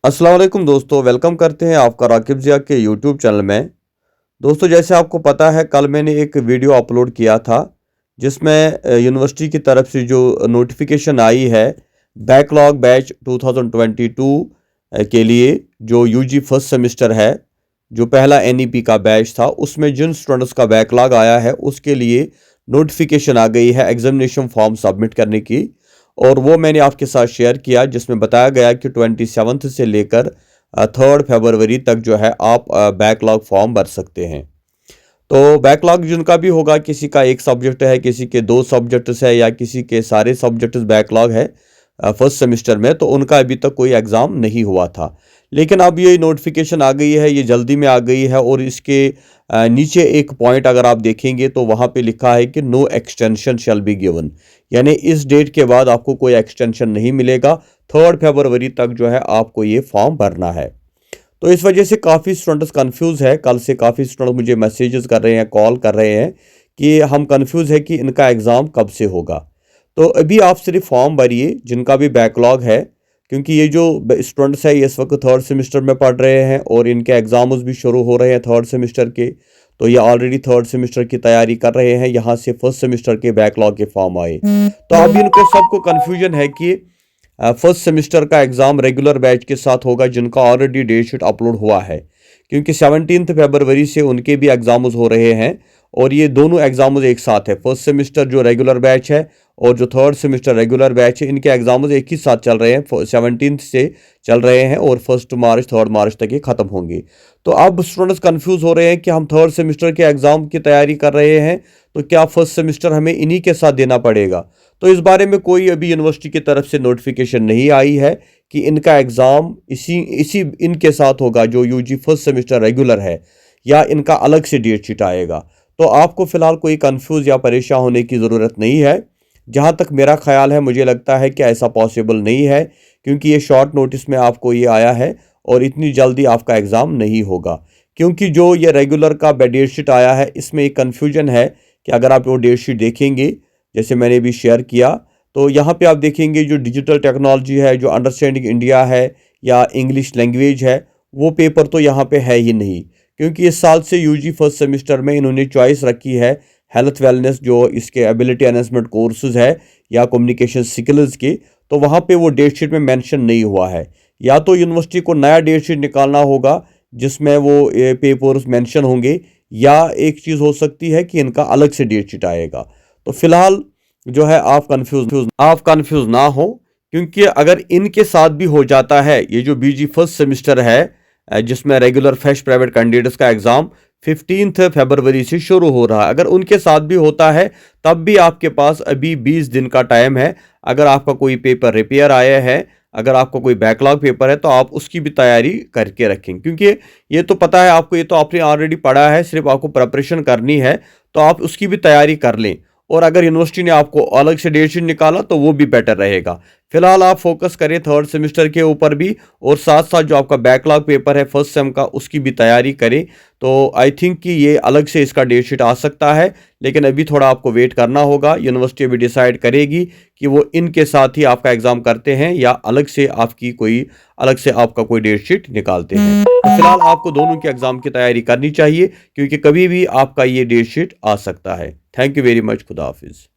अस्सलाम वालेकुम दोस्तों, वेलकम करते हैं आपका राकिब ज़िया के यूट्यूब चैनल में। दोस्तों, जैसे आपको पता है, कल मैंने एक वीडियो अपलोड किया था जिसमें यूनिवर्सिटी की तरफ से जो नोटिफिकेशन आई है बैकलॉग बैच 2022 के लिए, जो यूजी फर्स्ट सेमेस्टर है, जो पहला एनईपी का बैच था, उसमें जिन स्टूडेंट्स का बैकलॉग आया है उसके लिए नोटिफिकेशन आ गई है एग्जामिनेशन फॉर्म सबमिट करने की। और वो मैंने आपके साथ शेयर किया जिसमें बताया गया कि 27 से लेकर 3 फरवरी तक जो है आप बैकलॉग फॉर्म भर सकते हैं। तो बैकलॉग जिनका भी होगा, किसी का एक सब्जेक्ट है, किसी के 2 सब्जेक्ट्स है, या किसी के सारे सब्जेक्ट्स बैकलॉग है फर्स्ट सेमेस्टर में, तो उनका अभी तक कोई एग्ज़ाम नहीं हुआ था। लेकिन अब ये नोटिफिकेशन आ गई है, ये जल्दी में आ गई है। और इसके नीचे एक पॉइंट अगर आप देखेंगे तो वहाँ पे लिखा है कि no extension shall be given, यानी इस डेट के बाद आपको कोई एक्सटेंशन नहीं मिलेगा। 3 फरवरी तक जो है आपको ये फॉर्म भरना है। तो इस वजह से काफ़ी स्टूडेंट्स कंफ्यूज है। कल से काफ़ी स्टूडेंट मुझे मैसेजेस कर रहे हैं, कॉल कर रहे हैं कि हम कंफ्यूज है कि इनका एग्ज़ाम कब से होगा। तो अभी आप सिर्फ फॉर्म भरिए जिनका भी बैकलॉग है, क्योंकि ये जो स्टूडेंट्स है ये इस वक्त 3rd सेमेस्टर में पढ़ रहे हैं और इनके एग्ज़ाम्स भी शुरू हो रहे हैं 3rd सेमेस्टर के। तो ये ऑलरेडी 3rd सेमेस्टर की तैयारी कर रहे हैं, यहाँ से फर्स्ट सेमेस्टर के बैकलॉग के फॉर्म आए। तो अभी इनको सबको कन्फ्यूजन है कि फर्स्ट सेमेस्टर का एग्ज़ाम रेगुलर बैच के साथ होगा जिनका ऑलरेडी डेट शीट अपलोड हुआ है, क्योंकि 17 फरवरी से उनके भी एग्ज़ाम्स हो रहे हैं। और ये दोनों एग्ज़ाम्स एक साथ है, फर्स्ट सेमेस्टर जो रेगुलर बैच है और जो 3rd सेमेस्टर रेगुलर बैच है, इनके एग्ज़ाम्स एक ही साथ चल रहे हैं। 17 से चल रहे हैं और 1 मार्च 3 मार्च तक ये ख़त्म होंगे। तो अब स्टूडेंट्स कंफ्यूज हो रहे हैं कि हम 3rd सेमेस्टर के एग्ज़ाम की तैयारी कर रहे हैं, तो क्या फर्स्ट सेमेस्टर हमें इन्हीं के साथ देना पड़ेगा। तो इस बारे में कोई अभी यूनिवर्सिटी की तरफ से नोटिफिकेशन नहीं आई है कि इनका एग्ज़ाम इसी इनके साथ होगा जो यूजी फर्स्ट सेमेस्टर रेगुलर है, या इनका अलग से डेट शीट आएगा। तो आपको फ़िलहाल कोई कंफ्यूज या परेशान होने की ज़रूरत नहीं है। जहाँ तक मेरा ख्याल है, मुझे लगता है कि ऐसा पॉसिबल नहीं है, क्योंकि ये शॉर्ट नोटिस में आपको ये आया है और इतनी जल्दी आपका एग्ज़ाम नहीं होगा। क्योंकि जो ये रेगुलर का डेट शीट आया है, इसमें एक कन्फ्यूजन है कि अगर आप वो डेट शीट देखेंगे, जैसे मैंने भी शेयर किया, तो यहाँ पे आप देखेंगे जो डिजिटल टेक्नोलॉजी है, जो अंडरस्टैंडिंग इंडिया है, या इंग्लिश लैंग्वेज है, वो पेपर तो यहाँ पे है ही नहीं। क्योंकि इस साल से यूजी फर्स्ट सेमेस्टर में इन्होंने चॉइस रखी है हेल्थ वेलनेस, जो इसके एबिलिटी एनहांसमेंट कोर्सेज है, या कम्युनिकेशन स्किल्स के। तो वहाँ पे वो डेट शीट में मेंशन नहीं हुआ है। या तो यूनिवर्सिटी को नया डेट शीट निकालना होगा जिसमें वो पेपर्स मेंशन होंगे, या एक चीज़ हो सकती है कि इनका अलग से डेट शीट आएगा। तो फिलहाल जो है आप कंफ्यूज ना हो, क्योंकि अगर इनके साथ भी हो जाता है, ये जो बीजी फर्स्ट सेमेस्टर है जिसमें रेगुलर फ्रेश प्राइवेट कैंडिडेट्स का एग्ज़ाम 15 फरवरी से शुरू हो रहा है, अगर उनके साथ भी होता है तब भी आपके पास अभी 20 दिन का टाइम है। अगर आपका कोई पेपर रिपेयर आया है, अगर आपका कोई बैकलॉग पेपर है, तो आप उसकी भी तैयारी करके रखें, क्योंकि ये तो पता है आपको, ये तो आपने ऑलरेडी पढ़ा है, सिर्फ आपको प्रिपरेशन करनी है। तो आप उसकी भी तैयारी कर लें। और अगर यूनिवर्सिटी ने आपको अलग से डेट शीट निकाला तो वो भी बेटर रहेगा। फिलहाल आप फोकस करें 3rd सेमेस्टर के ऊपर भी, और साथ साथ जो आपका बैकलॉग पेपर है फर्स्ट सेम का, उसकी भी तैयारी करें। तो आई थिंक कि ये अलग से इसका डेट शीट आ सकता है, लेकिन अभी थोड़ा आपको वेट करना होगा। यूनिवर्सिटी अभी डिसाइड करेगी कि वो इनके साथ ही आपका एग्ज़ाम करते हैं या अलग से आपका कोई डेट शीट निकालते हैं। तो फिलहाल आपको दोनों के एग्ज़ाम की तैयारी करनी चाहिए, क्योंकि कभी भी आपका ये डेट शीट आ सकता है। Thank you very much. खुदा हाफिज़।